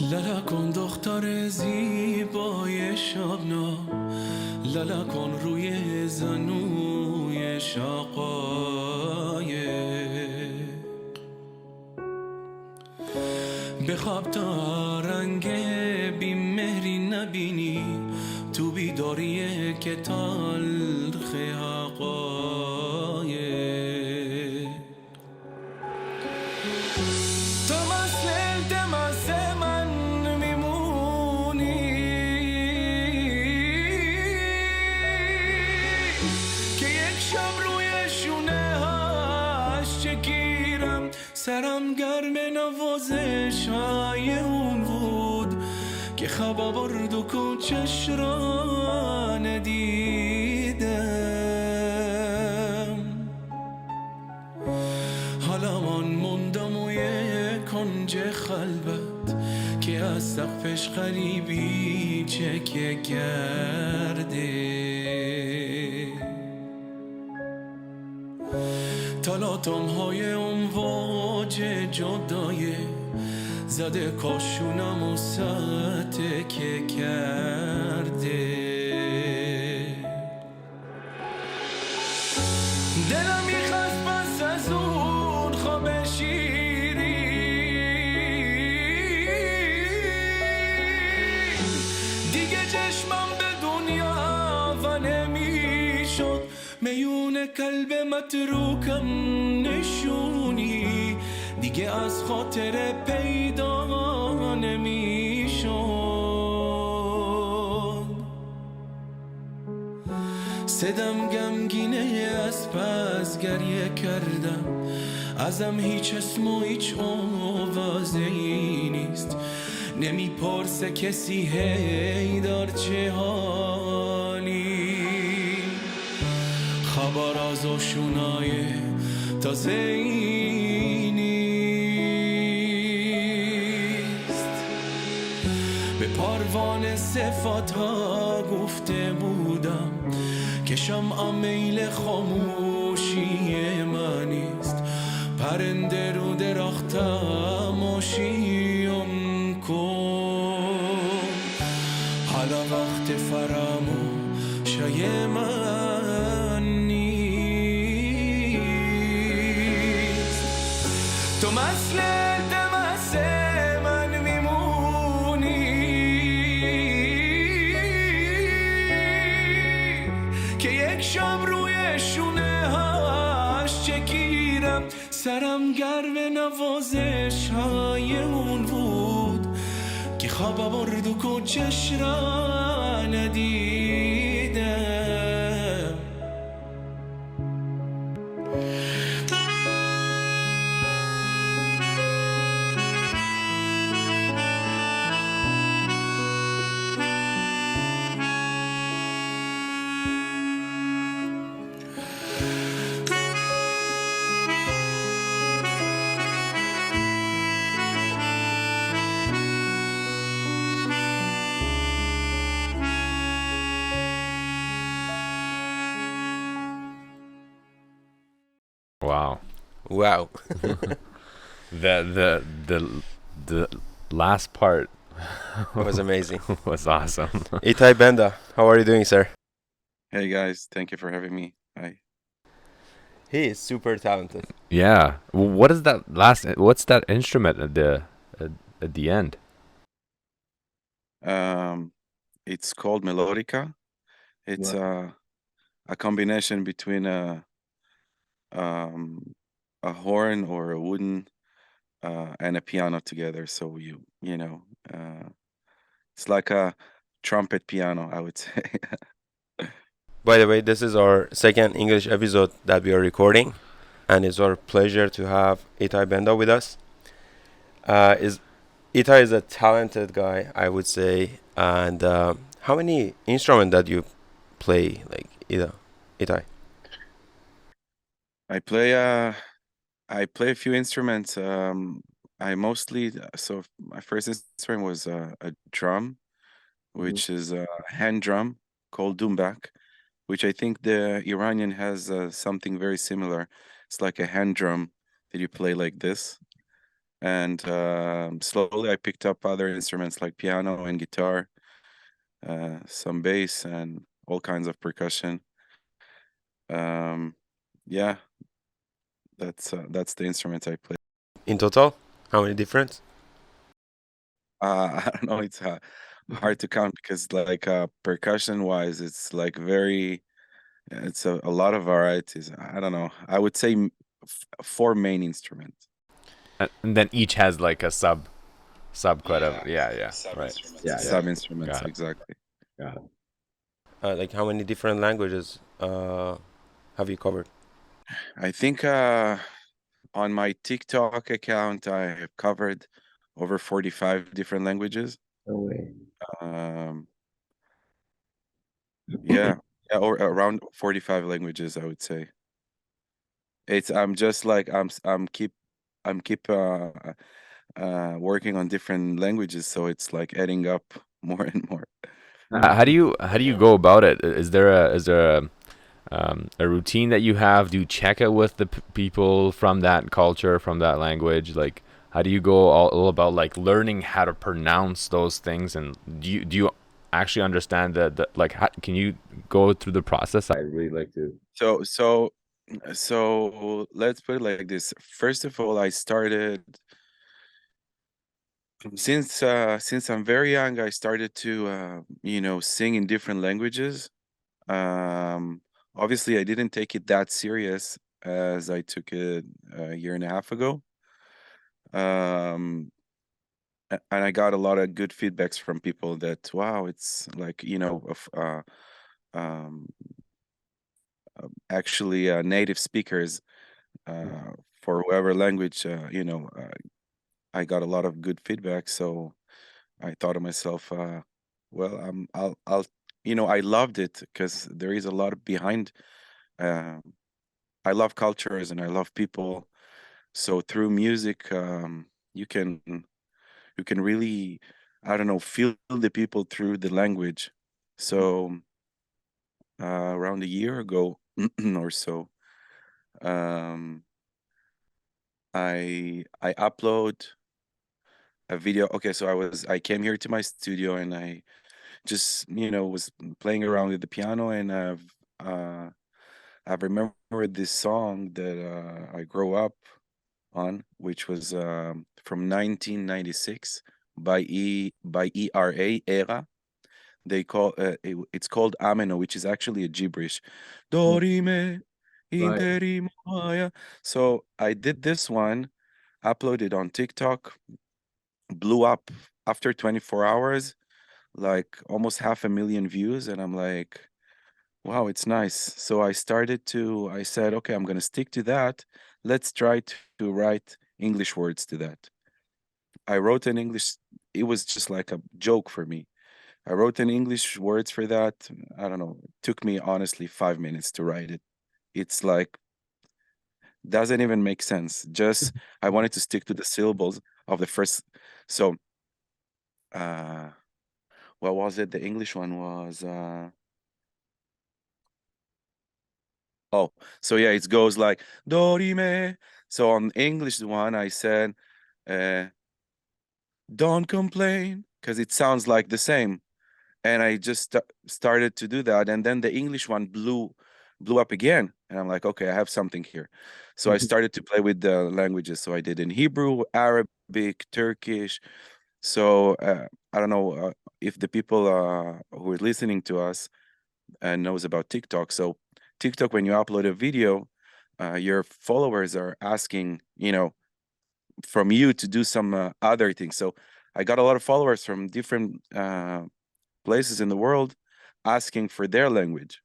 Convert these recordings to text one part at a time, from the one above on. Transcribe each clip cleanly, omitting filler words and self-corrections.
لالا کن دختر زیبای شبنم، لالا کن روی زنوی شقایق، بخواب تا رنگ بیمهری نبینی، تو بیداری که تلخ حقایق. تو مثل التماس من میمونی که یک شب روی شونه هاش چکیرم، سرم گرم نوازش های اون بود که خواب آورد و کوچش را ندیدم. حالا من موندم و یک کنج خلوت که از سقفش غریبی چکه کرده، تلاطم های امواج جدای زده کاشونم و که کرده. دلم میخواست پس از اون خواب شیری دیگه چشمم به دنیا و نمیشد، میون کلب متروکم نشونی دیگه از خاطر پیدا نمیشد. صدم غمگینه از پس گریه کردم، ازم هیچ اسم و هیچ آوازه‌ای نیست، نمیپرسه کسی هی دار چه حالی، خبر از آشونای تازه‌ای نیست. به پروانه صفات ها گفته بودم که شمع میل خاموشی من نیست، پرنده رو درختم آشیم کن، حالا وقت فراموشی من نیست. تو مثل التماس من میمونی که یک شب روی شونه هاش چکیرم، سرم گرم نوازش های اون بود که خواب آورد و کوچش را ندیدم. Wow. Wow. The last part Was amazing. was awesome. Itay, Benda, how are you doing, sir? Hey guys, thank you for having me. Hi. He is super talented. Yeah. What is that last? What's that instrument at the end? It's called melodica. It's a combination between a horn or a wooden and a piano together. So you know, it's like a trumpet piano, I would say. By the way, this is our second English episode that we are recording, and it's our pleasure to have Itay Benda with us. Itay is a talented guy, I would say. And how many instruments that you play, like Itay? I play a few instruments. I mostly so my first instrument was a drum, which is a hand drum called dumbak, which I think the Iranian has something very similar. It's like a hand drum that you play like this. and slowly I picked up other instruments like piano and guitar, some bass, and all kinds of percussion. Um, yeah, that's the instruments I play. In total, how many different? I don't know, it's hard to count because like percussion wise, it's like very, it's a lot of varieties. I don't know. I would say four main instruments. And then each has like a sub quite a yeah, Sub right. instruments. Yeah, Sub yeah. instruments, Got it. exactly. Got it. Like how many different languages have you covered? I think on my TikTok account, I have covered over 45 different languages. No way. Um, yeah, yeah, or around 45 languages, I would say. It's I'm just like I'm keep working on different languages, so it's like adding up more and more. How do you go about it? Is there a routine that you have? Do you check it with the people from that culture, from that language? Like, how do you go all about like learning how to pronounce those things? And do you actually understand that like can you go through the process? I'd really like to. So let's put it like this. First of all, I started since I'm very young, I started to sing in different languages. Um, Obviously, I didn't take it that serious as I took it a year and a half ago. Um, and I got a lot of good feedbacks from people that wow, it's like um, actually native speakers for whatever language I got a lot of good feedback. So I thought to myself, well, I'll I loved it because there is a lot behind. Uh, I love cultures and I love people. So through music, you can you can really, I don't know, feel the people through the language. So around a year ago or so, um, I upload a video. Okay, so I came here to my studio and I just was playing around with the piano and I've remembered this song that I grew up on, which was from 1996 by Era. They call it's called Ameno, which is actually a gibberish. Dorime Right. interimo maya. So I did this one, uploaded on TikTok, blew up after 24 hours, like almost 500,000 views, and I'm like, wow, it's nice. So I said, okay, I'm gonna stick to that. Let's try to write English words to that. I wrote an English, it was just like a joke for me. I wrote an English words for that. I don't know. It took me honestly 5 minutes to write it. It's like doesn't even make sense. Just I wanted to stick to the syllables of the first. So uh what was it? The English one was oh, so yeah, it goes like Dorime. So on English one I said uh don't complain because it sounds like the same. And I just started to do that, and then the English one blew up again, and I'm like, okay, I have something here. So I started to play with the languages. So I did in Hebrew, Arabic, Turkish. So I don't know if the people who are listening to us knows about TikTok. So TikTok, when you upload a video, your followers are asking, from you to do some other things. So I got a lot of followers from different places in the world asking for their language.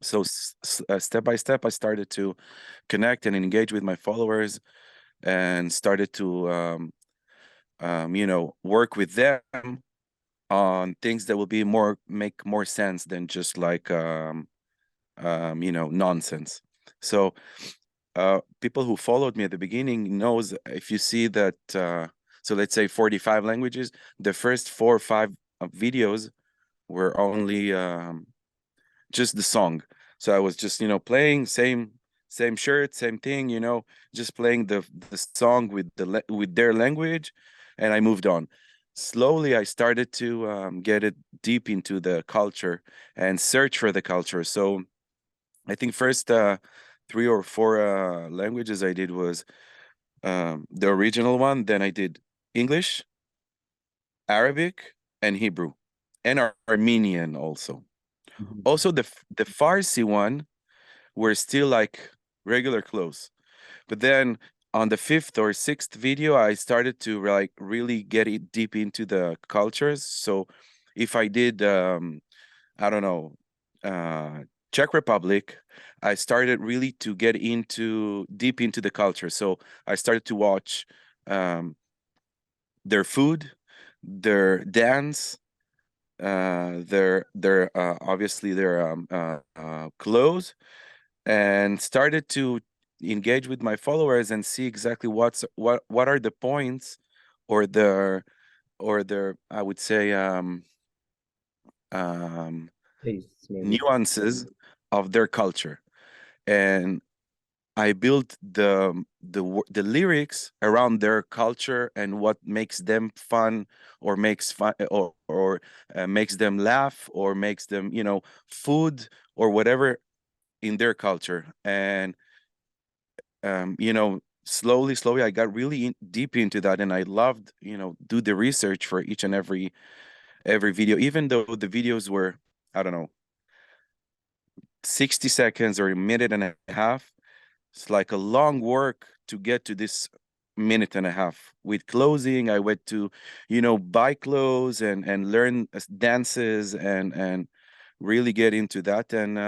So step by step, I started to connect and engage with my followers and started to, work with them on things that will be make more sense than just like, nonsense. So people who followed me at the beginning knows if you see that, so let's say 45 languages, the first 4 or 5 videos were only just the song. So I was just playing same shirt, same thing, just playing the song with with their language, and I moved on. Slowly, I started to get it deep into the culture and search for the culture. So I think first 3 or 4 languages I did was the original one. Then I did English, Arabic, and Hebrew, and Armenian also. Mhm. Also, the Farsi one were still like regular clothes. But then on the 5th or 6th video, I started to like really get it deep into the cultures. So if I did, I don't know, uh, Czech Republic, I started really to get into deep into the culture. So I started to watch their food, their dance, their obviously their clothes, and started to engage with my followers and see exactly what are the points or the I would say um, Tastes maybe. nuances of their culture. And I built the lyrics around their culture and what makes them fun or makes fun or makes them laugh or makes them food or whatever in their culture. And slowly I got really deep into that, and I loved do the research for each and every video, even though the videos were, I don't know, 60 seconds or a minute and a half. It's like a long work to get to this minute and a half. With closing, I went to buy clothes and learn dances and really get into that. And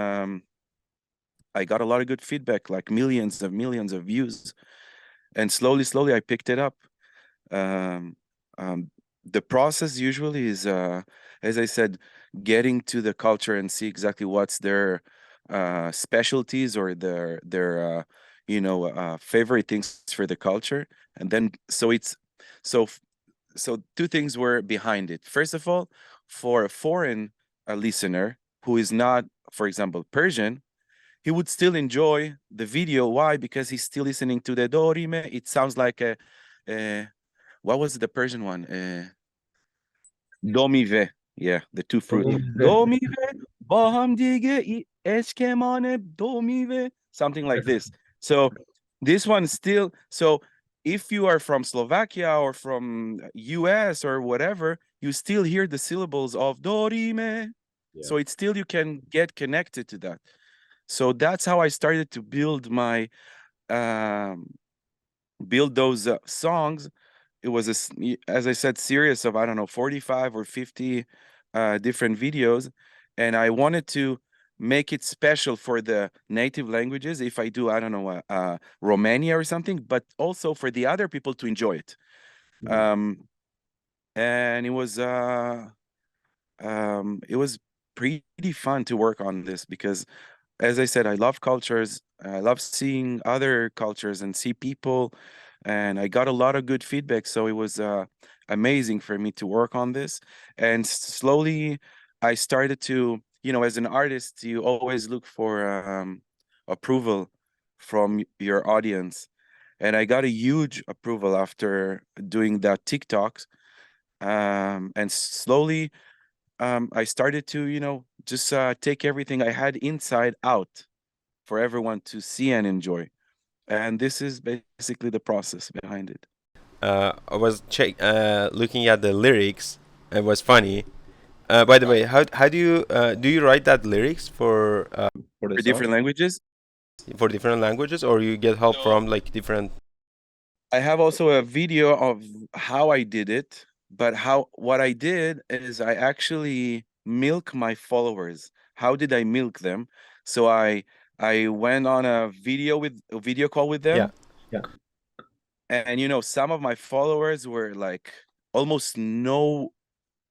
I got a lot of good feedback, like millions of views. And slowly I picked it up. um, um, the process usually is, as I said, getting to the culture and see exactly what's their specialties or their favorite things for the culture. And then so so two things were behind it. First of all, for a foreign listener who is not, for example, Persian, he would still enjoy the video. Why? Because he's still listening to the dorime. It sounds like a what was the Persian one? Domive. Yeah, the two fruit. Domive, baham dige eskemane domive. Something like this. So this one still. So if you are from Slovakia or from US or whatever, you still hear the syllables of dorime. Yeah. So it's still, you can get connected to that. So that's how I started to build my um, build those songs. It was as I said, series of, I don't know, 45 or 50 different videos, and I wanted to make it special for the native languages. If I do, I don't know, Romania or something, but also for the other people to enjoy it. Mhm. And it was pretty fun to work on this because, as I said, I love cultures. I love seeing other cultures and see people, and I got a lot of good feedback. So it was amazing for me to work on this. And slowly, I started to, as an artist, you always look for approval from your audience. And I got a huge approval after doing that TikToks. And slowly, I started to, just take everything I had inside out for everyone to see and enjoy. And this is basically the process behind it. I was looking at the lyrics. It was funny. By the way, how do you write that lyrics For the For song. different languages, for different languages, or you get help from like different? I have also a video of how I did it, but what I did is I actually milk my followers. How did I milk them? So I went on a video call with Yeah. them, Yeah. and some of my followers were like almost no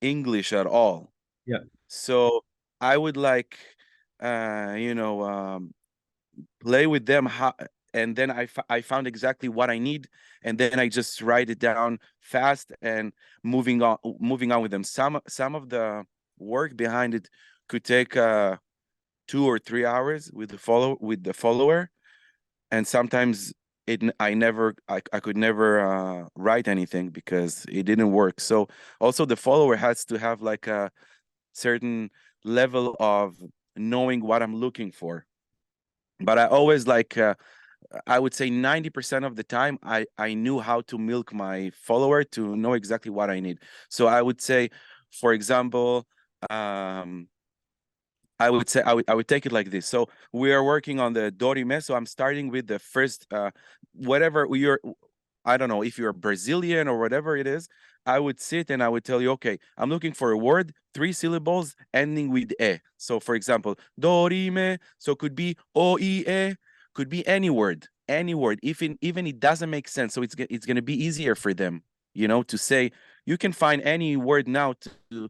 English at all. Yeah. So I would like play with them, and then I found exactly what I need, and then I just write it down fast and moving on with them. Some of the work behind it could take 2 or 3 hours with the follower, and sometimes I could never write anything because it didn't work. So also the follower has to have like a certain level of knowing what I'm looking for. But I always like I would say 90% of the time I knew how to milk my follower to know exactly what I need. So I would say, for example, um, I would say I would take it like this. So we are working on the Dorime. So I'm starting with the first whatever you're, I don't know if you're Brazilian or whatever it is. I would sit and I would tell you, okay, I'm looking for a word, 3 syllables ending with e. So for example, Dorime. So could be oie, could be any word, any word. Even it doesn't make sense. So it's gonna be easier for them, to say. You can find any word now to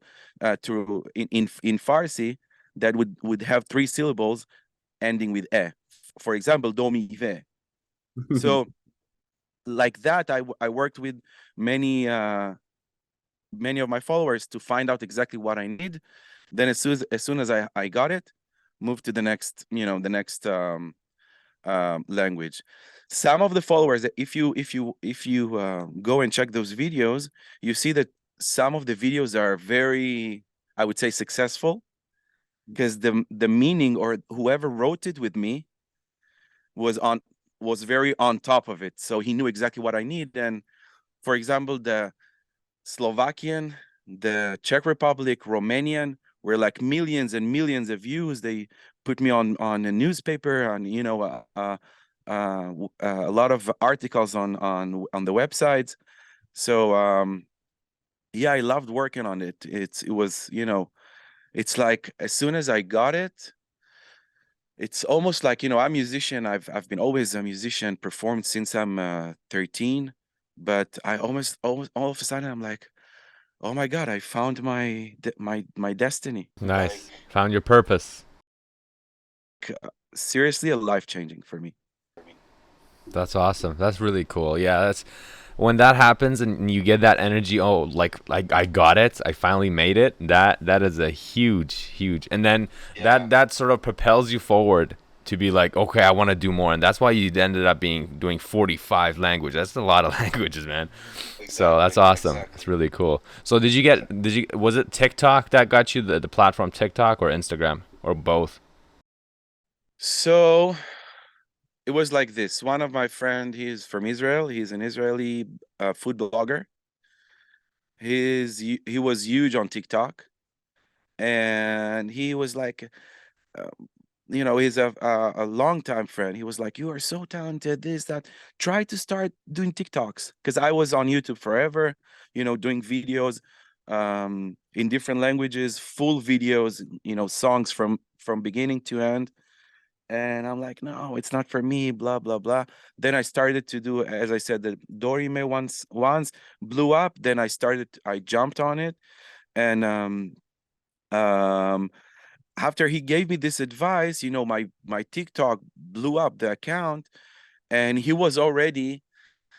in Farsi that would have 3 syllables ending with e. For example, domive. So like that, I worked with many many of my followers to find out exactly what I need. Then as soon as I got it, move to the next, the next language. Some of the followers, if you go and check those videos, you see that some of the videos are very, I would say, successful, because the meaning, or whoever wrote it with me was very on top of it. So he knew exactly what I need. And for example, the Slovakian, the Czech Republic, Romanian were like millions and millions of views. They put me on a newspaper, on a lot of articles on the websites. So yeah, I loved working on it. It was, it's like as soon as I got it, it's almost like, I'm a musician. I've been always a musician, performed since I'm 13, but I almost all of a sudden I'm like, oh my God, I found my destiny. Nice. Found your purpose. Seriously, a life changing for me. That's awesome. That's really cool. Yeah, that's when that happens and you get that energy. Oh, like I got it. I finally made it. That is a huge. And then that sort of propels you forward to be like, okay, I want to do more. And that's why you ended up doing 45 languages. That's a lot of languages, man. So that's awesome. It's really cool. So was it TikTok that got you the platform, TikTok or Instagram or both? So it was like this. One of my friend, he's from Israel. He's an Israeli food blogger. He was huge on TikTok, and he was like, uh, he's a longtime friend. He was like, "You are so talented, this, that. Try to start doing TikToks." Because I was on YouTube forever, doing videos in different languages, full videos, songs from beginning to end. And I'm like, no, it's not for me, blah, blah, blah. Then I started to do, as I said, the Dorime once blew up. Then I jumped on it. And um, after he gave me this advice, my TikTok blew up, the account, and he was already.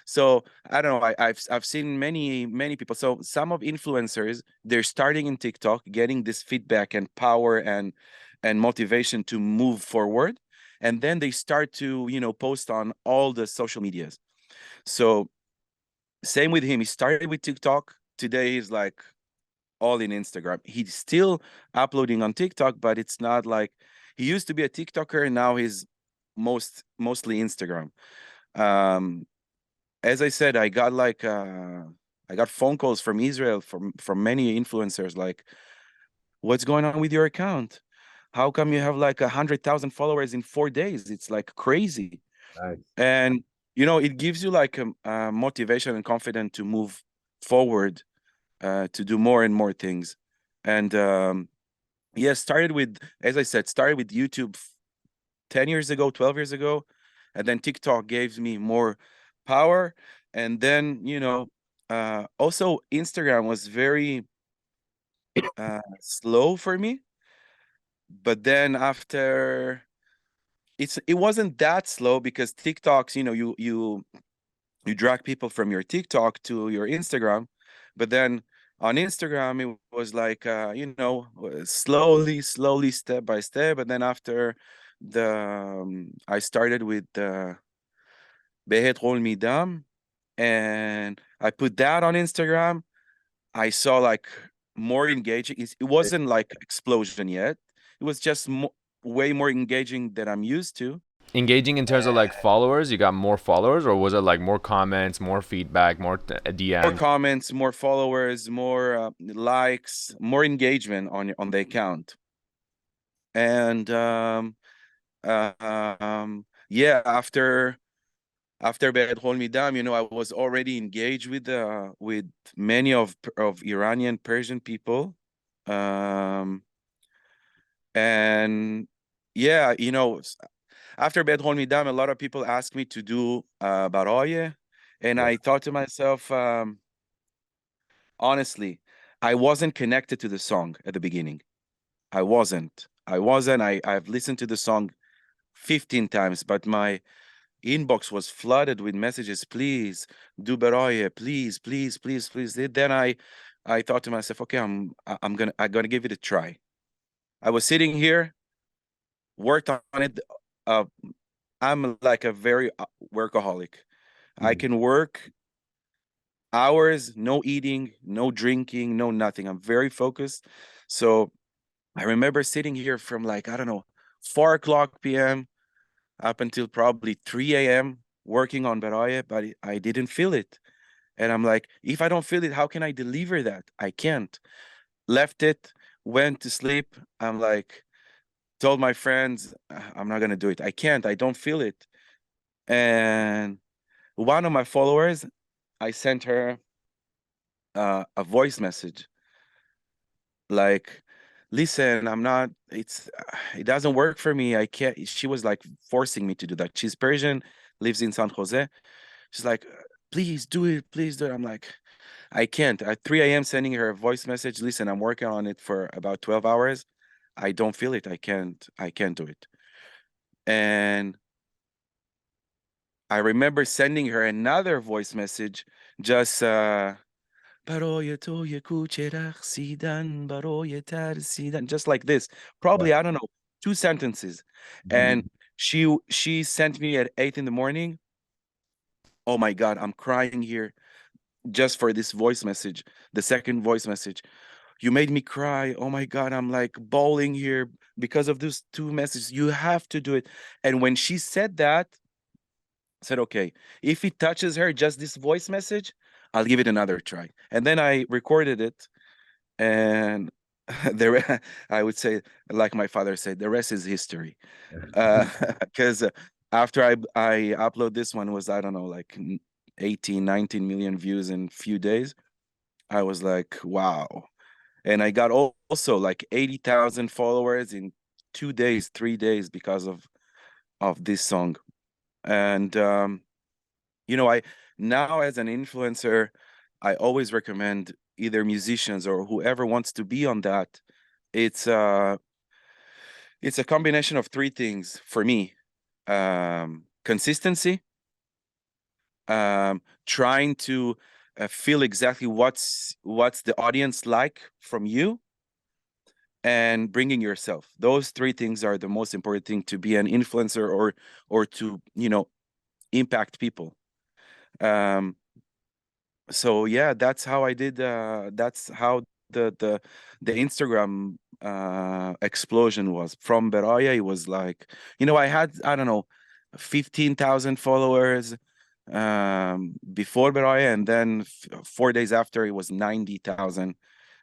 So I don't know. I've seen many people. So some of influencers, they're starting in TikTok, getting this feedback and power and motivation to move forward, and then they start to post on all the social medias. So same with him. He started with TikTok. Today he's like all in Instagram. He's still uploading on TikTok, but it's not like he used to be a TikToker, and now he's mostly Instagram. Um, as I said, I got phone calls from Israel from many influencers like, what's going on with your account? How come you have like 100,000 followers in 4 days? It's like crazy. Nice. And it gives you like a motivation and confidence to move forward, to do more and more things. And yeah, as I said, started with YouTube 10 years ago, 12 years ago, and then TikTok gave me more power. And then also Instagram was very slow for me, but then after, it wasn't that slow, because TikToks, you drag people from your TikTok to your Instagram, but then on Instagram it was like slowly, step by step. And then after I started with Behet Rol Midam, and I put that on Instagram. I saw like more engaging. It wasn't like explosion yet. It was just way more engaging than I'm used to. Engaging in terms of like followers, you got more followers, or was it like more comments, more feedback, more More DMs? comments, more followers, more likes, more engagement on the account. And yeah, after Be'ed Hol Midam, I was already engaged with many of Iranian Persian people. And yeah, after Be'ed Hol Midam, a lot of people asked me to do Baroye, and I thought to myself, honestly, I wasn't connected to the song at the beginning. I wasn't. I've listened to the song 15 times, but my inbox was flooded with messages. Please do Beraye, please, please, please, please. Then I thought to myself, okay, I'm gonna give it a try. I was sitting here, worked on it. Uh, I'm like a very workaholic. I can work hours, no eating, no drinking, no nothing. I'm very focused. So I remember sitting here from like, I don't know, 4 o'clock p.m. up until probably 3 a.m. working on Beraye, but I didn't feel it. And I'm like, if I don't feel it, how can I deliver that? I can't. Left it, went to sleep. I'm like, told my friends, I'm not going to do it. I can't. I don't feel it. And one of my followers, I sent her a voice message like, listen, it doesn't work for me. I can't. She was like forcing me to do that. She's Persian, lives in San Jose. She's like, please do it, please do it. I'm like, I can't. At 3 a.m. sending her a voice message, listen, I'm working on it for about 12 hours. I don't feel it. I can't do it. And I remember sending her another voice message, just برای تو یک کوچه رقصیدن برای ترسیدن, just like this. Probably, I don't know, 2 sentences. And she sent me at 8 in the morning. Oh my God, I'm crying here just for this voice message, the second voice message. You made me cry. Oh my God, I'm like bawling here because of those 2 messages. You have to do it. And when she said that, I said, okay, if it touches her, just this voice message, I'll give it another try. And then I recorded it, and I would say, like my father said, the rest is history. Because after I upload this one, was, I don't know, like 18, 19 million views in few days. I was like, wow. And I got also like 80,000 followers in 2 days, 3 days because of this song. And I now, as an influencer, I always recommend either musicians or whoever wants to be on that. It's a combination of 3 things for me. Consistency, trying to feel exactly what's the audience like from you, and bringing yourself. Those 3 things are the most important thing to be an influencer or to impact people. So yeah, that's how I did. That's how the Instagram explosion was. From Beraya, it was like, I had, I don't know, 15,000 followers before Beraya, and then 4 days after, it was 90,000,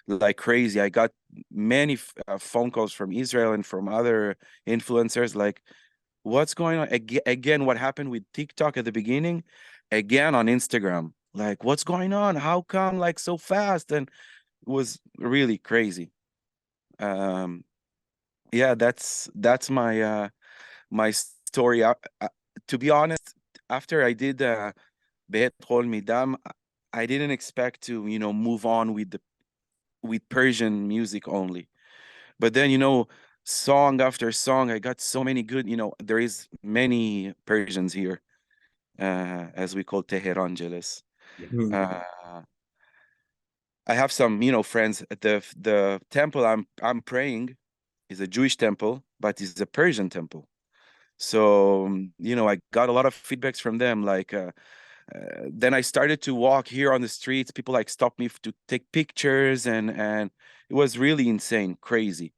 like crazy. I got many phone calls from Israel and from other influencers, like, what's going on? Again, what happened with TikTok at the beginning, again on Instagram. Like, what's going on? How come like so fast? And it was really crazy. Yeah, that's my story. To be honest, after I did Bet Hol Midam, I didn't expect to move on with Persian music only. But then song after song, I got so many good. There is many Persians here, as we call Tehran jealous. I have some friends at the temple I'm praying is a Jewish temple, but it's a Persian temple. So I got a lot of feedbacks from them. Like then I started to walk here on the streets. People like stopped me to take pictures, and it was really insane, crazy.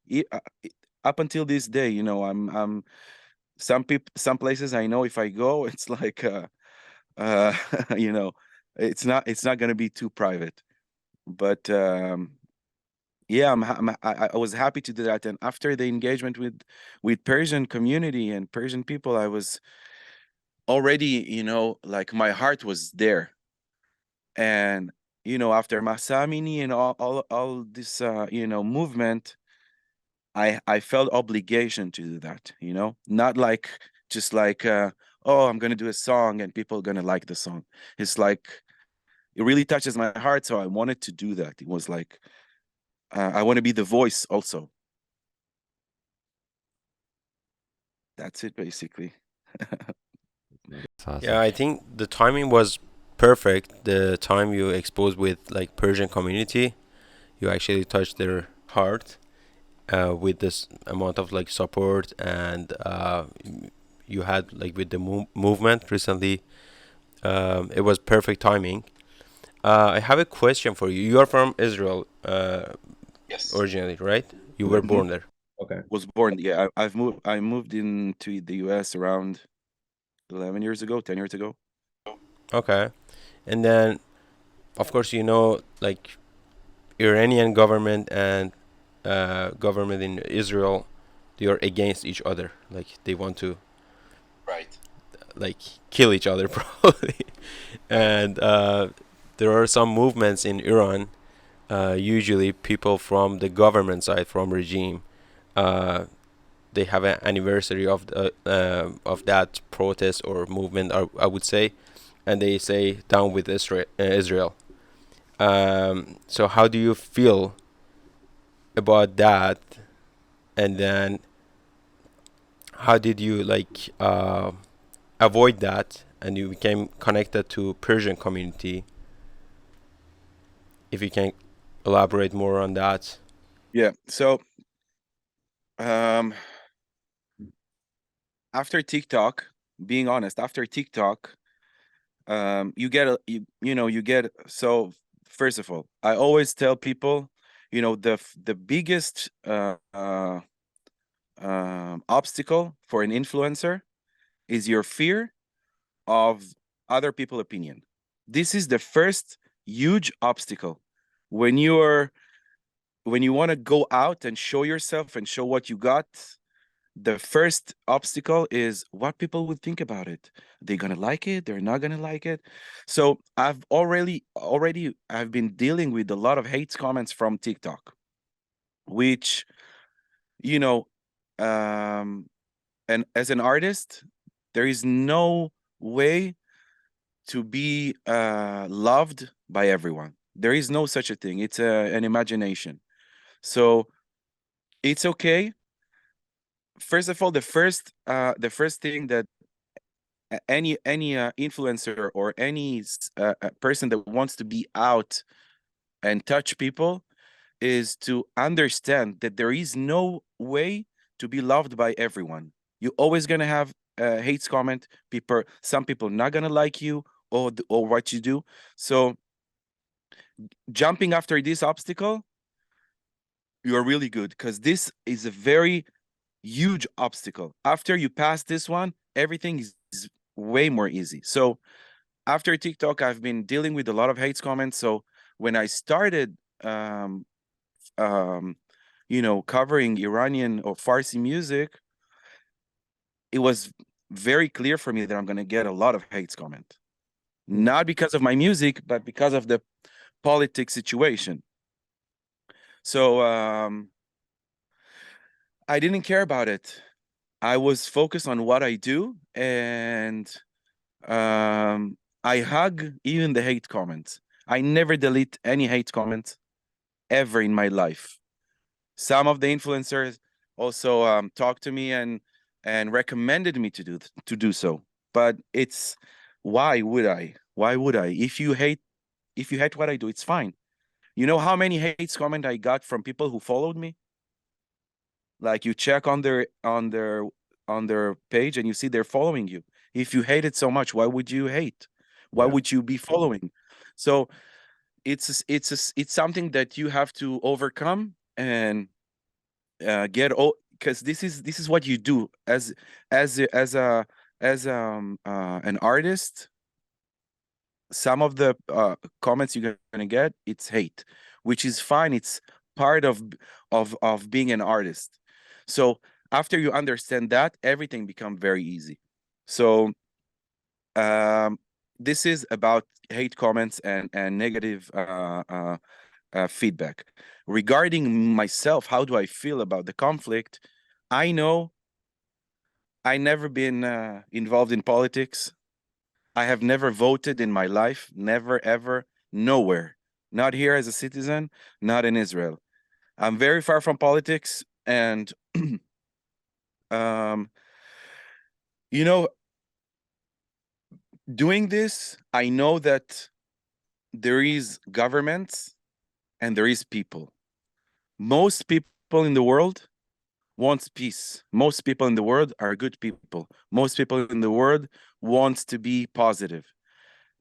Up until this day, I'm some places I know if I go, it's like uh you know, it's not gonna be too private. But yeah, I was happy to do that. And after the engagement with Persian community and Persian people, I was already, like my heart was there. And after Masamini and all this movement, I felt obligation to do that, not like just like oh, I'm gonna do a song and people are gonna like the song. It's like it really touches my heart, so I wanted to do that. It was like I want to be the voice also. That's it basically. That's awesome. Yeah, I think the timing was perfect. The time you exposed with like Persian community, you actually touched their heart with this amount of like support, and you had like with the movement recently. It was perfect timing. I have a question for you. You are from Israel Yes. originally, right? You were born there. Okay. Was born, yeah. I moved into the US around 11 years ago, 10 years ago. Okay. And then, of course, like Iranian government and government in Israel, they are against each other. Like they want to Right. like kill each other probably. And there are some movements in Iran. Usually, people from the government side, from regime, uh, they have an anniversary of that protest or movement, I would say, and they say down with Israel. So how do you feel about that? And then how did you like avoid that and you became connected to Persian community? If you can elaborate more on that. Yeah. So um after TikTok, being honest, after TikTok, you get you get. So first of all, I always tell people, the biggest obstacle for an influencer is your fear of other people opinion. This is the first huge obstacle when you want to go out and show yourself and show what you got. The first obstacle is what people would think about it. They're gonna like it, they're not gonna like it. So I've already I've been dealing with a lot of hate comments from TikTok, which you know um and as an artist, there is no way to be loved by everyone. There is no such a thing. It's an imagination. So it's okay. First of all, the first thing that any influencer or any person that wants to be out and touch people is to understand that there is no way to be loved by everyone. You're always gonna have hates comment. Some people not gonna like you or what you do. So jumping after this obstacle, you are really good because this is a very huge obstacle. After you pass this one, everything is way more easy. So after TikTok, I've been dealing with a lot of hate comments. So when I started, um, covering Iranian or Farsi music, it was very clear for me that I'm gonna get a lot of hate comment, not because of my music, but because of the politics situation. So I didn't care about it. I was focused on what I do, and I hug even the hate comments. I never delete any hate comments ever in my life. Some of the influencers also talked to me and recommended me to do so. But it's why would I? Why would I? If you hate what I do, it's fine. You know how many hates comment I got from people who followed me? Like you check on their on their page and you see they're following you. If you hate it so much, why would you hate? Why Yeah. would you be following? So it's something that you have to overcome and get all, because this is what you do as a, as a an artist. Some of the comments you're gonna get, it's hate, which is fine. It's part of being an artist. So after you understand that, everything becomes very easy. So um, this is about hate comments and negative feedback. Regarding myself, how do I feel about the conflict? I know I never been involved in politics. I have never voted in my life, never, ever, nowhere. Not here as a citizen, not in Israel. I'm very far from politics, and um, you know, doing this, I know that there is governments and there is people. Most people in the world wants peace. Most people in the world are good people. Most people in the world wants to be positive.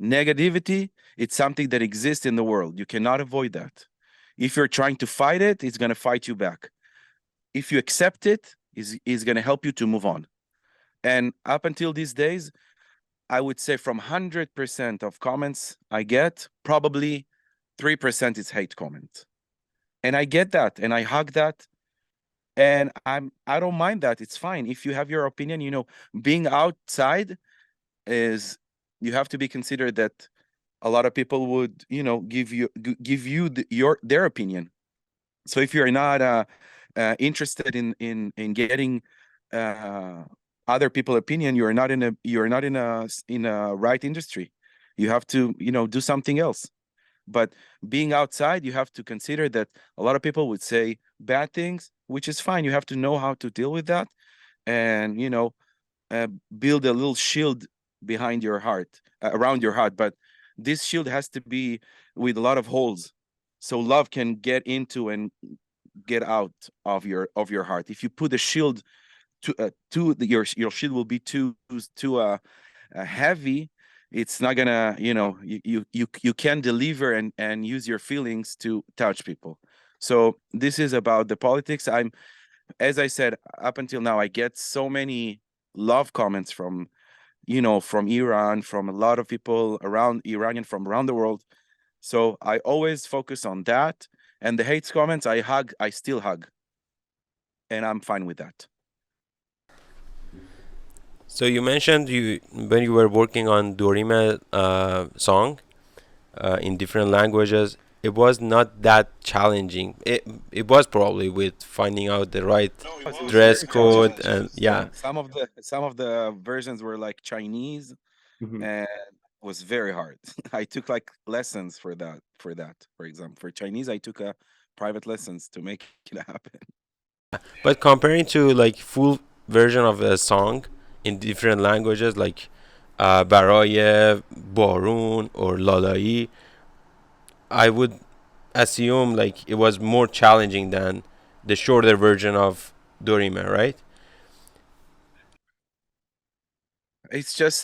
Negativity, it's something that exists in the world. You cannot avoid that. If you're trying to fight it, it's going to fight you back. If you accept it, is going to help you to move on. And up until these days, I would say from 100% of comments I get, probably 3% is hate comment. And I get that and I hug that. And I don't mind that. It's fine. If you have your opinion, being outside is, you have to be considered that a lot of people would, give you their opinion. So if you're not interested in getting uh, other people's opinion, you're not in a right industry. You have to, do something else. But being outside, you have to consider that a lot of people would say bad things, which is fine. You have to know how to deal with that, and uh, build a little shield behind your heart, around your heart. But this shield has to be with a lot of holes, so love can get into and get out of your heart. If you put a shield your shield will be too heavy. It's not gonna, you can deliver and use your feelings to touch people. So this is about the politics. As I said, up until now, I get so many love comments from Iran, from a lot of people around Iranian from around the world. So I always focus on that. And the hate comments, I still hug. And I'm fine with that. So you mentioned you when you were working on Dorime song in different languages, it was not that challenging. It was probably with finding out the right It was dress very challenging. code and yeah. Some of the versions were like Chinese Mhm. and was very hard. I took like lessons for that. For example, for Chinese, I took a private lessons to make it happen. But comparing to like full version of a song in different languages like Baraye, Barun or Lalai, I would assume like it was more challenging than the shorter version of Dorime, right? It's just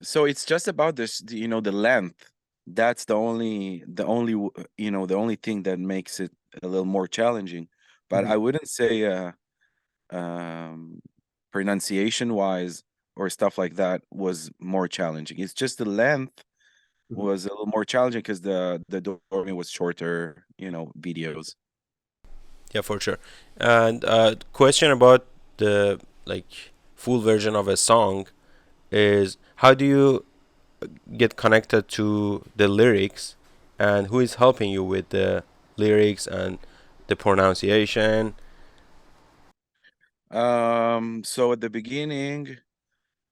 so it's just about the length. That's the only thing that makes it a little more challenging. But Mhm. I wouldn't say um pronunciation wise or stuff like that was more challenging. It's just the length Mhm. was a little more challenging because the dormi was shorter, videos. Yeah, for sure. And question about the like full version of a song is how do you get connected to the lyrics and who is helping you with the lyrics and the pronunciation? So at the beginning,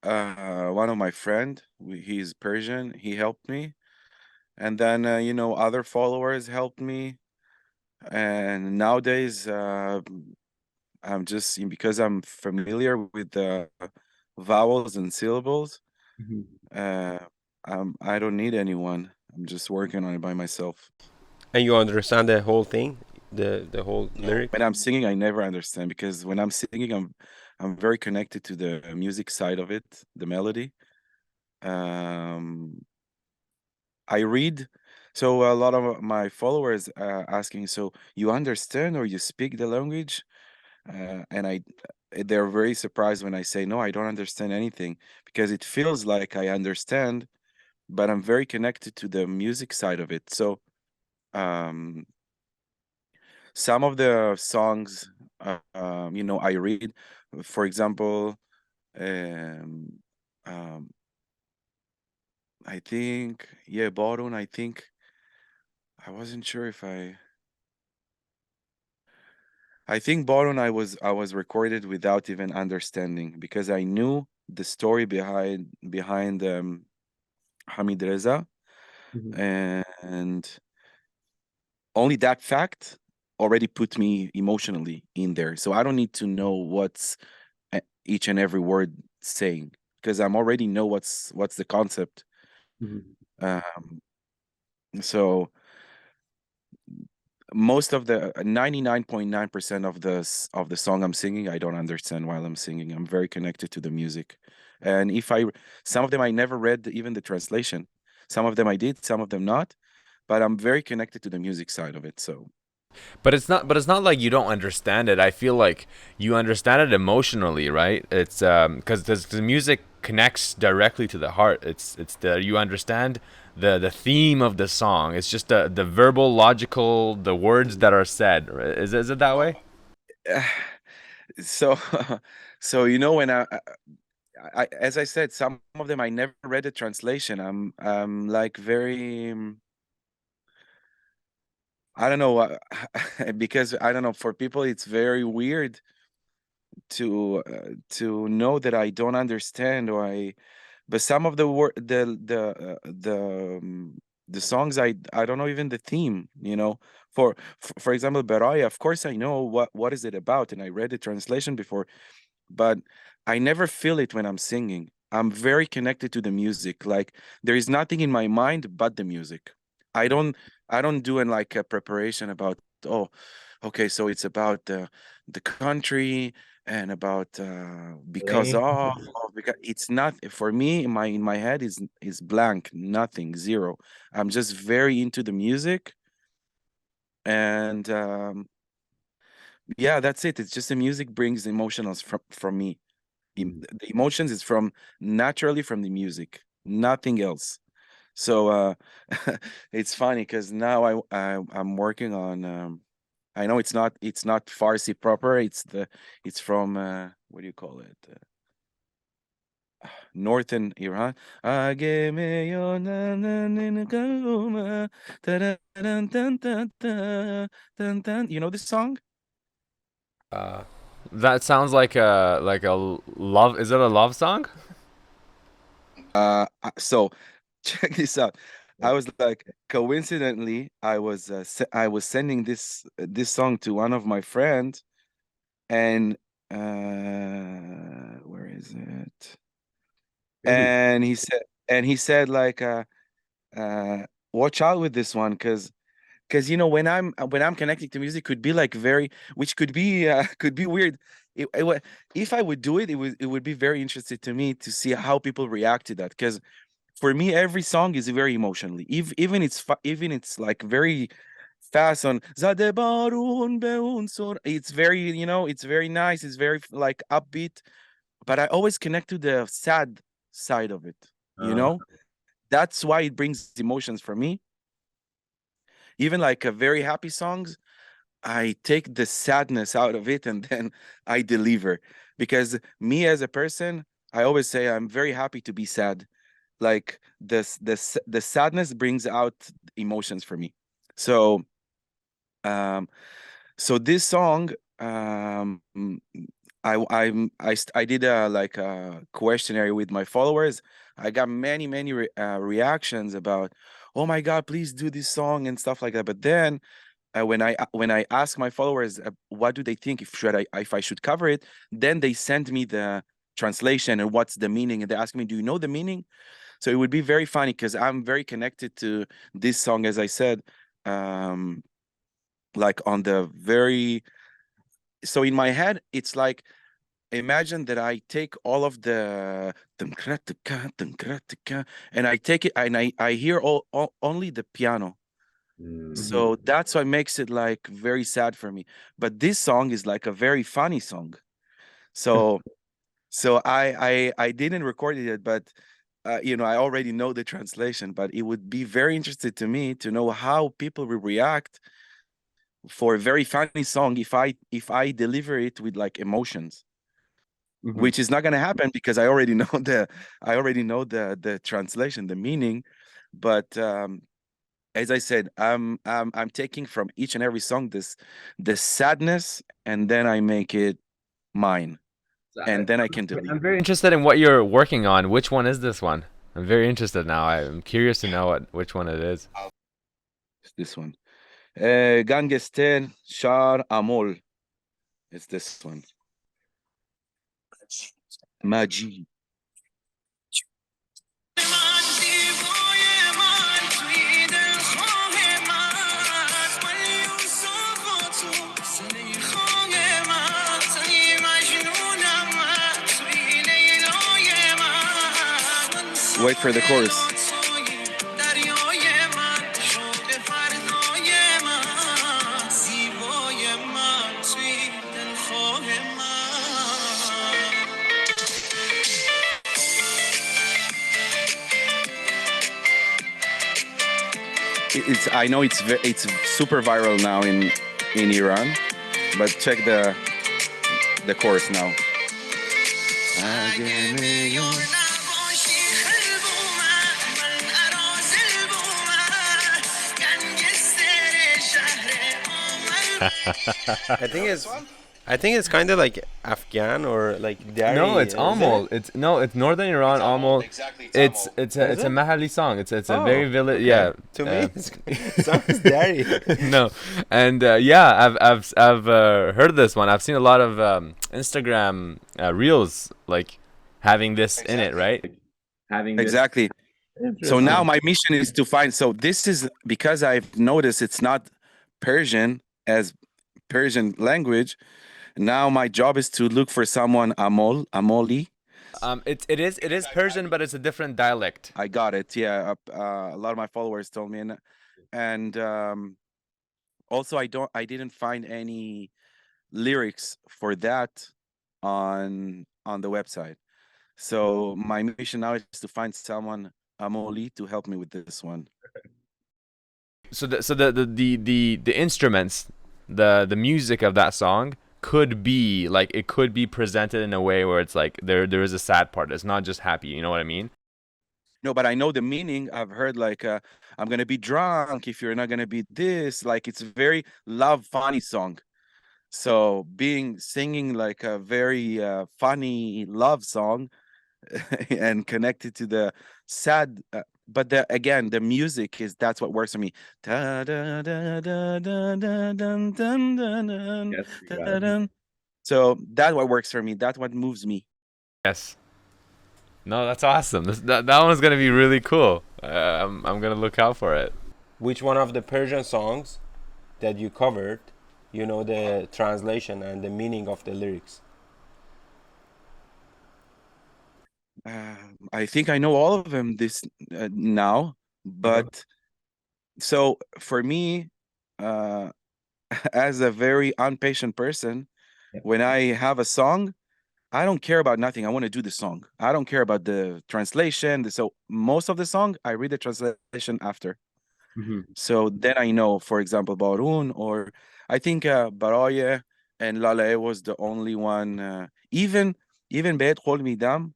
one of my friend, he's Persian, he helped me, and then other followers helped me, and nowadays I'm just because I'm familiar with the vowels and syllables. Mhm. uh I don't need anyone. I'm just working on it by myself. And you understand the whole thing the whole No, lyric? when I'm singing, I never understand because when I'm singing, I'm very connected to the music side of it, the melody. Um, I read. So a lot of my followers asking, so you understand or you speak the language? And they're very surprised when I say, no, I don't understand anything because it feels like I understand, but I'm very connected to the music side of it. So um, some of the songs, I read, for example, um, um, I think, yeah, Baron, I think, I wasn't sure if I think Baron I was recorded without even understanding because I knew the story behind Hamid Reza, Mhm. and only that fact already put me emotionally in there. So I don't need to know what's each and every word saying because I'm already know what's the concept. Mhm. Um, so most of the 99.9% of the song I'm singing, I don't understand while I'm singing. I'm very connected to the music. And if I some of them I never read even the translation. Some of them I did, some of them not, but I'm very connected to the music side of it. So But it's not like you don't understand it. I feel like you understand it emotionally, right? It's because the music connects directly to the heart. It's the you understand the theme of the song. It's just the verbal, logical, the words that are said. Is it that way? so so when as I said, some of them I never read the translation. I'm like very I don't know because I don't know, for people it's very weird to know that I don't understand, or but some of the word the songs I don't know even the theme, for example, Beraya, of course I know what is it about, and I read the translation before, but I never feel it when I'm singing. I'm very connected to the music. Like there is nothing in my mind but the music. I don't I don't do in like a preparation about, oh, okay, so it's about the country and about because Really? because it's not for me, in my head is blank, nothing, zero. I'm just very into the music, and yeah, that's it. It's just the music brings emotionals from me. Mhm. The emotions is from naturally from the music, nothing else. So it's funny because now I'm working on I know it's not Farsi proper, it's from what do you call it, northern Iran. "Aage mein yo na na na na kaluma, ta-da-dan, tan, tan, ta, tan, tan." You know this song? Uh, that sounds like a love. Is it a love song? So check this out. I was Okay. like, coincidentally, I was sending this song to one of my friends, and where is it? Really? And he said like, watch out with this one, because when I'm connecting to music, could be like very, which could be could be weird. If I would do it, it would be very interesting to me to see how people react to that, because for me every song is very emotionally, even it's like very fast on Zade Barun Beun Sor. It's very, it's very nice, it's very like upbeat, but I always connect to the sad side of it, you Uh, know that's why it brings emotions for me. Even like a very happy songs, I take the sadness out of it, and then I deliver, because me as a person, I always say I'm very happy to be sad. Like the sadness brings out emotions for me. So um so this song, um I did a like a questionnaire with my followers. I got many reactions about, oh my god, please do this song and stuff like that. But then when I ask my followers, what do they think, if I should cover it, then they send me the translation and what's the meaning, and they ask me, do you know the meaning? So it would be very funny because I'm very connected to this song, as I said. Um, like on the very, so in my head it's like, imagine that I take all of the and I take it and I hear only the piano. So that's what makes it like very sad for me. But this song is like a very funny song. So I didn't record it yet, but you know, I already know the translation, but it would be very interesting to me to know how people will react for a very funny song if I deliver it with like emotions, which is not going to happen because I already know the translation, the meaning. But as I said, I'm taking from each and every song this sadness, and then I make it mine, and then I can I'm deliver. very interested in what you're working on. Which one is this one? I'm very interested now. I'm curious to know which one it is. It's this one. Gangster Shar Amol. It's this one. Maji. Wait for the chorus. It's I know it's super viral now in Iran, but check the chorus now. I think it's kind of like Afghan or like Dari. No, it's is Amol. it? It's northern Iran. Amol. Exactly, It's Amol. it's a Is it's a it? Mahali song. It's a Oh, very village. okay. Yeah. To me, it sounds Dari. No, and yeah, I've heard this one. I've seen a lot of Instagram reels like having this in it, right? Having this. Exactly. So Interesting. now my mission is to find. So this is because I've noticed it's not Persian as Persian language. Now my job is to look for someone Amoli. It is Persian, but it's a different dialect. I got it. Yeah, a lot of my followers told me, and also I didn't find any lyrics for that on the website. So my mission now is to find someone Amoli to help me with this one. So the instruments, the music of that song could be like it could be presented in a way where it's like there is a sad part. It's not just happy. You know what I mean? No, but I know the meaning. I've heard like I'm gonna be drunk if you're not gonna be this. Like it's a very love funny song. So being singing like a very funny love song and connected to the sad, but again the music is that's what works for me. Da, da, da, da, da, da, dun, dun, dun, dun, Yes, you got da, it. dun. So that's what works for me. That's what moves me. Yes. No, that's awesome. That one's gonna be really cool. I'm gonna look out for it. Which one of the Persian songs that you covered, you know the translation and the meaning of the lyrics? I think I know all of them this now, but so for me, uh, as a very impatient person, when I have a song, I don't care about nothing. I want to do the song. I don't care about the translation. So most of the song, I read the translation after. So then I know, for example, Barun, or I think Baraye and Lalae was the only one. Even Beit Hold Me Dam,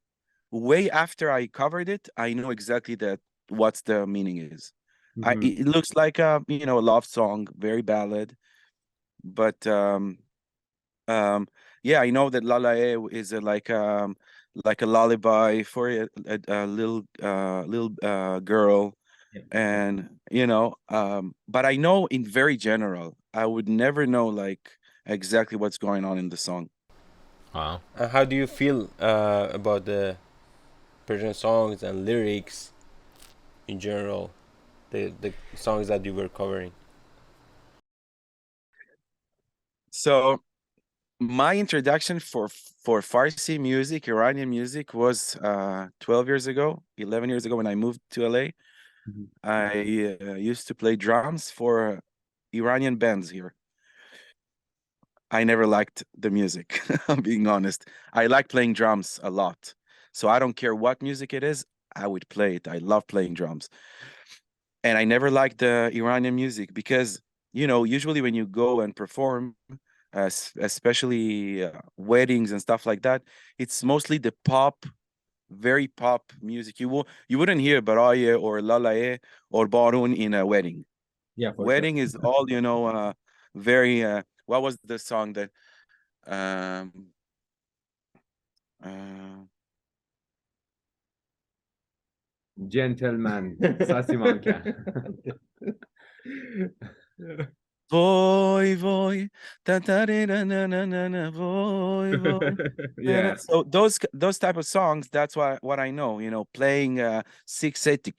way after I covered it, I know exactly that what's the meaning is. It looks like a a love song, very ballad, but yeah, I know that Lalae is like a lullaby for a little girl, and but I know in very general. I would never know like exactly what's going on in the song. Wow. How do you feel about the Persian songs and lyrics in general, the songs that you were covering? So my introduction for Farsi music, Iranian music, was 12 years ago, 11 years ago when I moved to LA. Mhm. I used to play drums for Iranian bands here. I never liked the music, I'm being honest. I like playing drums a lot. So I don't care what music it is, I would play it. I love playing drums. And I never liked the Iranian music because, usually when you go and perform, especially weddings and stuff like that, it's mostly the pop, very pop music. You wouldn't hear Baraye or Lalaye or Barun in a wedding. Yeah, for sure. Wedding is all, very what was the song that um uh Gentleman, Sasimanka. Voy, voy, ta ta re na na na na na, voy, voy. Yeah. So those type of songs, that's what I know, playing 6/8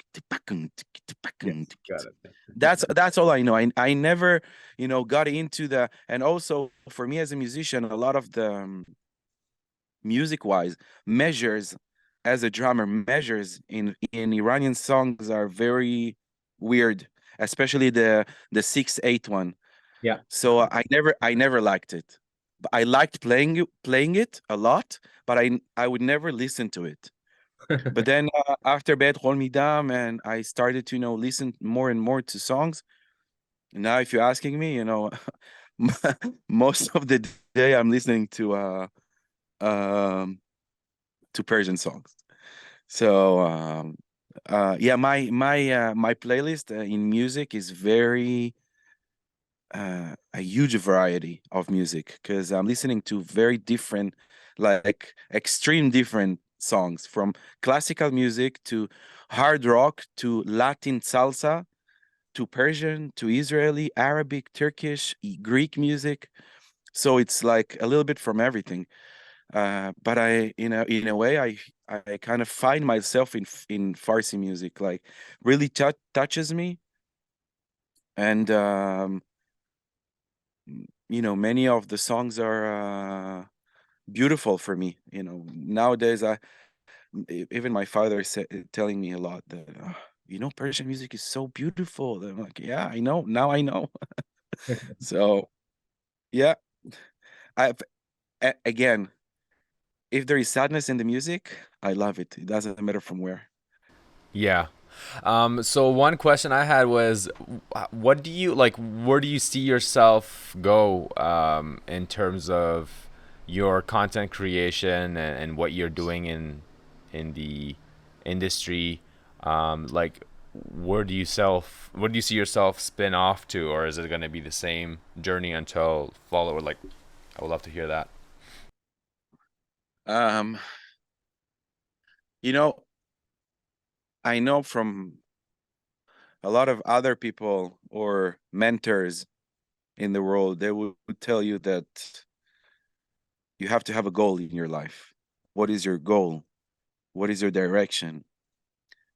Yes, got it. that's all I know. I never, got into the, and also for me as a musician, a lot of the music wise measures as a drummer measures in Iranian songs are very weird, especially the 6/8 one. Yeah. So I never liked it. But I liked playing it a lot, but I would never listen to it. But then after Bet Hol Midam, and I started to listen more and more to songs. Now, if you're asking me, most of the day I'm listening um to Persian songs. So yeah, my playlist in music is very a huge variety of music because I'm listening to very different, like extreme different songs from classical music to hard rock to Latin salsa to Persian to Israeli, Arabic, Turkish, Greek music. So it's like a little bit from everything. But in a way, I kind of find myself in Farsi music, like really touches me, and many of the songs are beautiful for me. Nowadays, even my father is telling me a lot that Persian music is so beautiful. And I'm like, yeah, I know. Now I know. So yeah, I again, if there is sadness in the music, I love it. It doesn't matter from where. Yeah. So one question I had was, what do you like? Where do you see yourself go in terms of your content creation and what you're doing in the industry? Like, where do you see yourself spin off to, or is it going to be the same journey until follow? Like, I would love to hear that. Um, you know, I know from a lot of other people or mentors in the world, they would tell you that you have to have a goal in your life. What is your goal? What is your direction?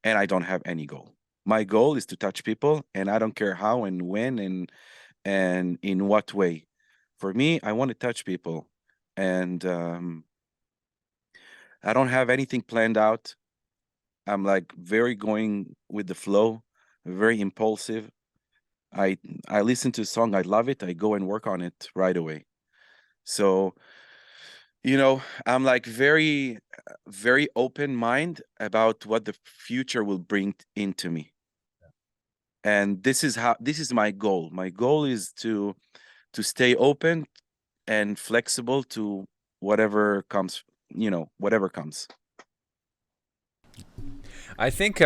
And I don't have any goal. My goal is to touch people, and I don't care how and when and in what way. For me, I want to touch people, and I don't have anything planned out. I'm like very going with the flow, very impulsive. I I listen to a song, I love it, I go and work on it right away. So, I'm like very open mind about what the future will bring into me. And this is my goal. My goal is to stay open and flexible to whatever comes, whatever comes. I think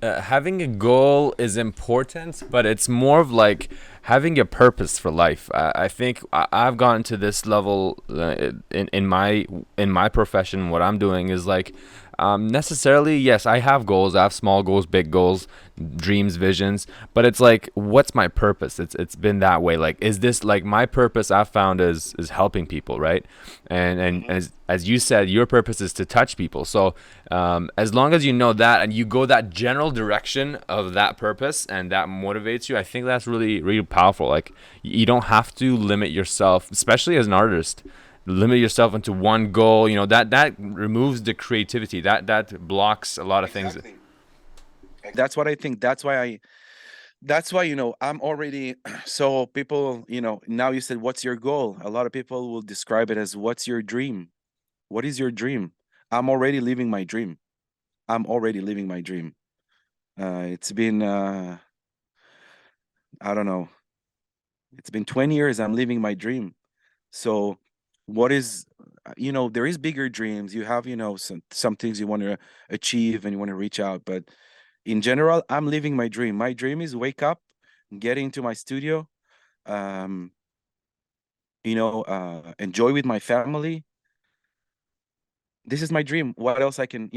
having a goal is important, but it's more of like having a purpose for life. I think I've gotten to this level in my profession. What I'm doing is like Necessarily, yes, I have goals. I have small goals, big goals, dreams, visions. But it's like, what's my purpose? It's been that way. Like, is this like my purpose? I've found is helping people, right? And as you said, your purpose is to touch people. So as long as you know that and you go that general direction of that purpose and that motivates you, I think that's really really powerful. Like, you don't have to limit yourself, especially as an artist, limit yourself into one goal. You know, that removes the creativity, that blocks a lot of things. That's what I think. That's why, I'm already, so people, now you said, what's your goal? A lot of people will describe it as, what's your dream? What is your dream? I'm already living my dream. I'm already living my dream. It's been, I don't know, it's been 20 years I'm living my dream. So what is, there is bigger dreams. You have, some things you want to achieve and you want to reach out. But in general, I'm living my dream. My dream is wake up, get into my studio, um, enjoy with my family. This is my dream. What else I can,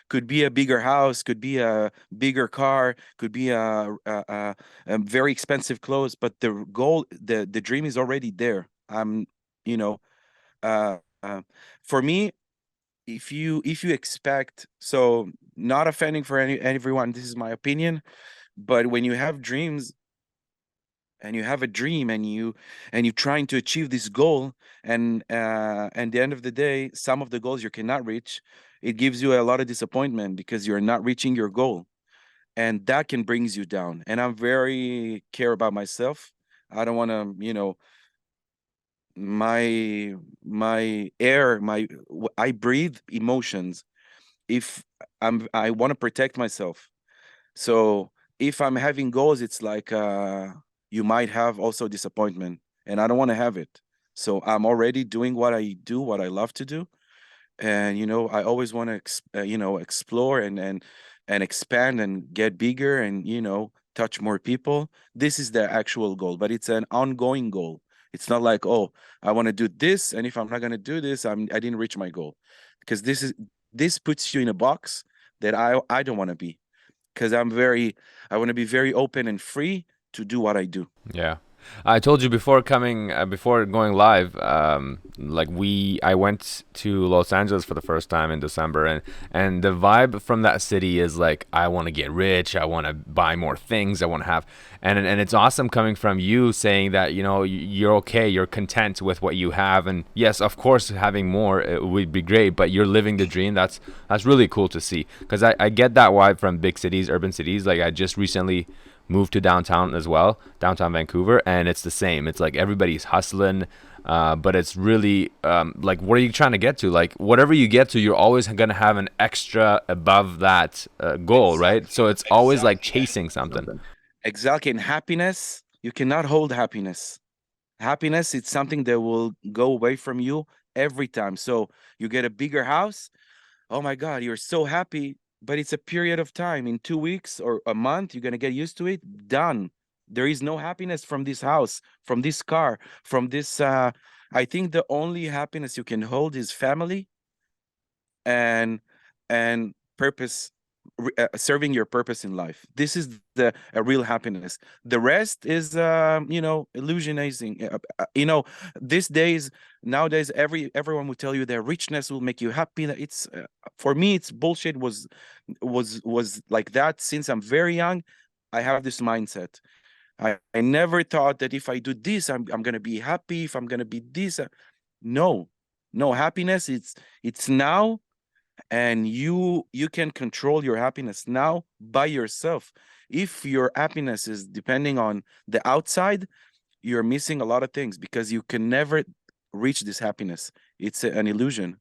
could be a bigger house, could be a bigger car, could be a very expensive clothes, but the goal, the dream is already there. I'm, you know, uh, uh, for me, if you expect, so not offending for everyone, this is my opinion, but when you have dreams and you have a dream and you're trying to achieve this goal, and the end of the day, some of the goals you cannot reach, it gives you a lot of disappointment because you're not reaching your goal, and that can brings you down. And I'm very care about myself. I don't want to, my air, I breathe emotions. If I want to protect myself. So if I'm having goals, it's like, you might have also disappointment, and I don't want to have it. So I'm already doing what I do, what I love to do, and I always want to explore and expand and get bigger and touch more people. This is the actual goal, but it's an ongoing goal. It's not like, oh, I want to do this, and if I'm not going to do this, I didn't reach my goal, because this puts you in a box that I don't want to be, because I want to be very open and free to do what I do. Yeah. I told you before coming, before going live, like I went to Los Angeles for the first time in December, and the vibe from that city is like, I want to get rich, I want to buy more things, I want to have, and it's awesome coming from you saying that, you're okay, you're content with what you have, and yes, of course, having more it would be great, but you're living the dream. That's really cool to see, because I get that vibe from big cities, urban cities. Like, I just recently moved to downtown as well, downtown Vancouver, and it's the same. It's like everybody's hustling, but it's really like, what are you trying to get to? Like, whatever you get to, you're always gonna have an extra above that goal, right? So it's always like chasing something. Exactly. And happiness, you cannot hold happiness. Happiness, it's something that will go away from you every time. So you get a bigger house. Oh my God, you're so happy, but it's a period of time. In 2 weeks or a month, you're gonna get used to it. Done. There is no happiness from this house, from this car, from this. I think the only happiness you can hold is family and purpose, serving your purpose in life. This is the a real happiness. The rest is illusionizing. These days, nowadays, everyone will tell you that richness will make you happy. That it's for me, it's bullshit. Was like that since I'm very young. I have this mindset. I never thought that if I do this, I'm gonna be happy. If I'm gonna be this, no, no, happiness. It's now, and you can control your happiness now by yourself. If your happiness is depending on the outside, you're missing a lot of things, because you can never reach this happiness. It's an illusion.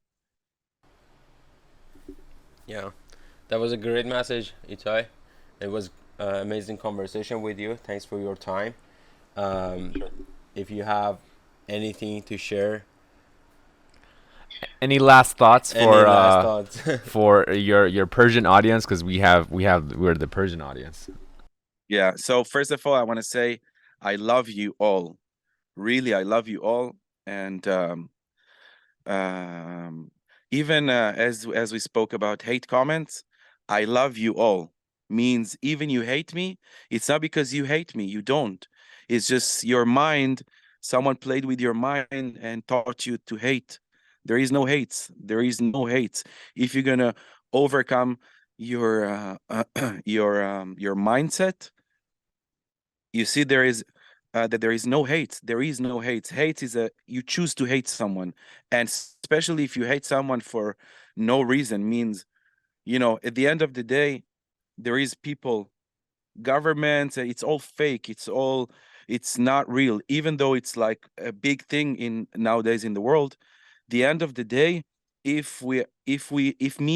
Yeah, that was a great message, Itay. It was amazing conversation with you. Thanks for your time. Um, if you have anything to share, Any last thoughts any for last thoughts? for your Persian audience? Because we're the Persian audience. Yeah, so first of all, I want to say I love you all. Really, I love you all. And um Even as we spoke about hate comments, I love you all means even you hate me, it's not because you hate me. You don't. It's just your mind. Someone played with your mind and taught you to hate. There is no hates. There is no hates. If you're gonna overcome your your mindset, you see there is that there is no hate. There is no hate. Hate is a you choose to hate someone, and especially if you hate someone for no reason, means at the end of the day, there is people, governments. It's all fake. It's not real. Even though it's like a big thing in nowadays in the world, the end of the day, if me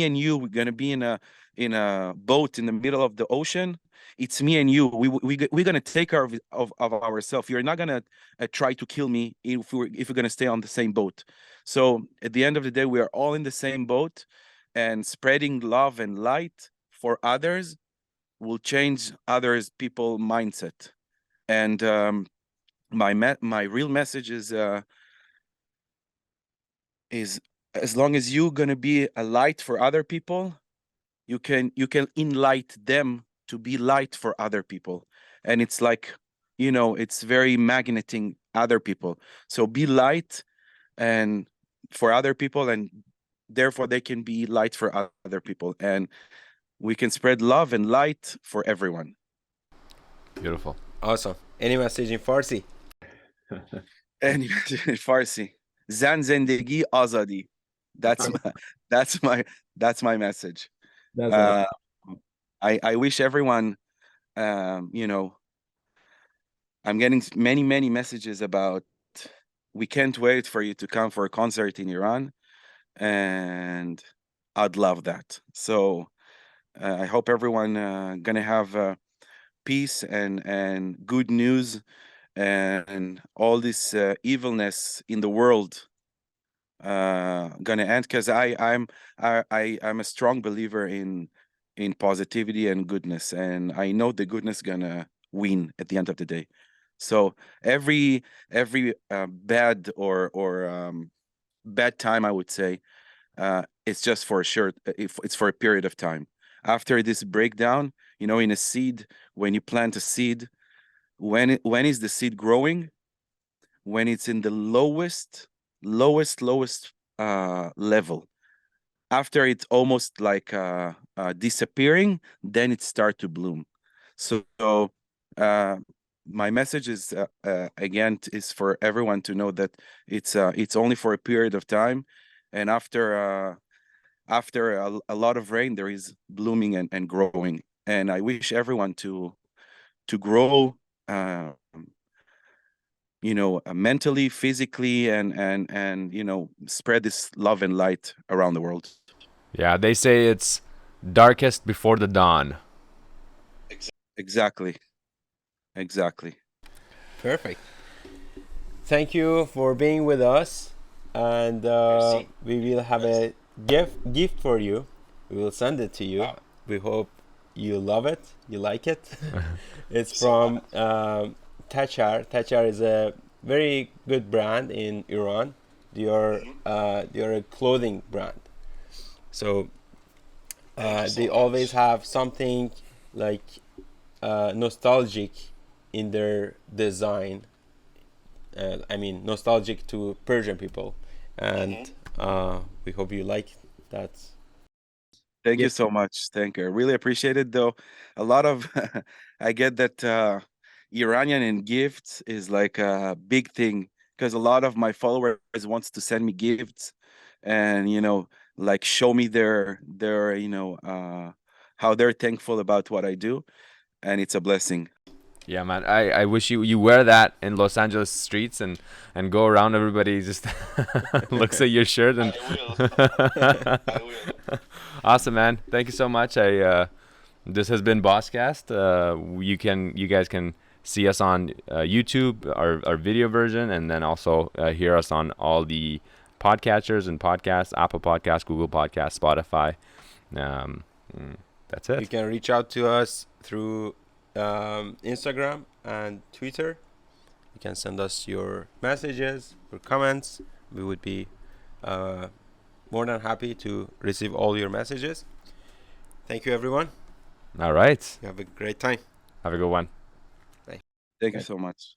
and you we're gonna be in a boat in the middle of the ocean, it's me and you. We're gonna take care of ourselves. You're not gonna try to kill me if we're gonna stay on the same boat. So at the end of the day, we are all in the same boat, and spreading love and light for others will change others people mindset. And my real message is as long as you're gonna be a light for other people, you can enlight them to be light for other people. And it's like, it's very magneting other people. So be light and for other people, and therefore they can be light for other people, and we can spread love and light for everyone. Beautiful. Awesome. Any message in Farsi? And Farsi, Zan Zendegi Azadi. That's my that's my that's my message. That's Uh, awesome. I wish everyone, I'm getting many messages about we can't wait for you to come for a concert in Iran, and I'd love that. So I hope everyone gonna have peace and good news, and all this evilness in the world gonna end, because I'm a strong believer in positivity and goodness, and I know the goodness gonna win at the end of the day. So every bad or bad time, I would say, it's just for a short if it's for a period of time. After this breakdown, in a seed, when you plant a seed, when is the seed growing? When it's in the lowest level. After it's almost like disappearing, then it start to bloom. So uh, my message is again is for everyone to know that it's only for a period of time, and after a lot of rain, there is blooming and growing. And I wish everyone to grow, mentally, physically, and spread this love and light around the world. Yeah, they say it's darkest before the dawn. Exactly. Perfect. Thank you for being with us, and we will have a gift for you. We will send it to you. We hope you love it, you like it. It's from Tachar. Tachar is a very good brand in Iran. They are a clothing brand. So they always have something like nostalgic in their design. I mean, nostalgic to Persian people, and we hope you like that. Thank you so much. Thank you. I really appreciate it, though. A lot of I get that Iranian and gifts is like a big thing, because a lot of my followers wants to send me gifts, and like show me their how they're thankful about what I do, and it's a blessing. Yeah, man. I wish you wear that in Los Angeles streets and go around. Everybody just looks at your shirt and. I will. Awesome, man. Thank you so much. This has been BaazCast. You guys can see us on YouTube, our video version, and then also hear us on all the podcatchers and podcasts, Apple Podcasts, Google Podcasts, Spotify. That's it. You can reach out to us through Instagram and Twitter. You can send us your messages or comments. We would be more than happy to receive all your messages. Thank you, everyone. All right. You have a great time. Have a good one. Thank you so much.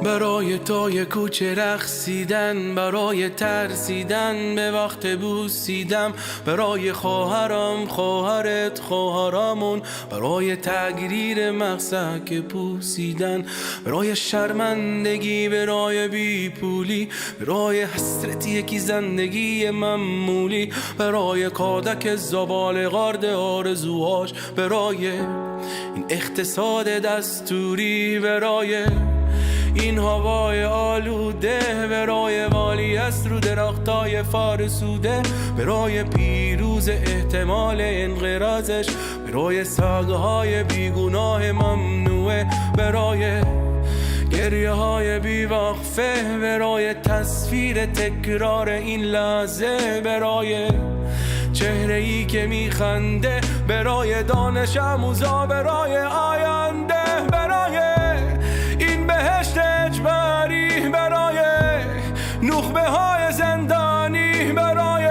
برای توی کوچه رقصیدن، برای ترسیدن به وقت بوسیدم، برای خواهرم خواهرت خواهرامون، برای تغییر مغزک پوسیدن، برای شرمندگی برای بیپولی، برای حسرتی یکی زندگی معمولی، برای کودک زبال غارد آرزوهاش، برای این اقتصاد دستوری، برای این هوای آلوده، برای والی است رو درختای فرسوده، برای پیروز احتمال انقراضش، برای ساقهای بیگناه ممنوعه، برای گریه های بیوقفه، برای تصویر تکرار این لحظه، برای چهره ای که میخنده، برای دانش آموزا، برای آینده، برای این بهشت اجباری، برای نخبه های زندانی، برای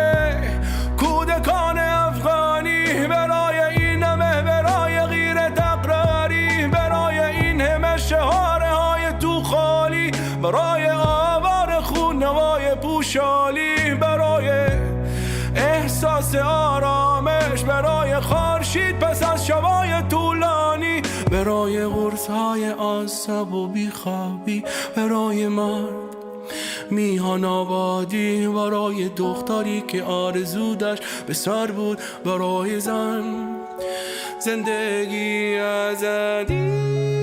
کودکان افغانی، برای این همه، برای غیر تقراری، برای این همه شعاره های تو خالی، برای آوار خون نوای پوشالی، برای احساس آرامش، برای خورشید پس از شبای طولانی، برای قرص‌های عصب و بیخوابی، برای مرد میهن آبادی، برای دختری که آرزو داشت به سر بود، برای زن زندگی ازدی.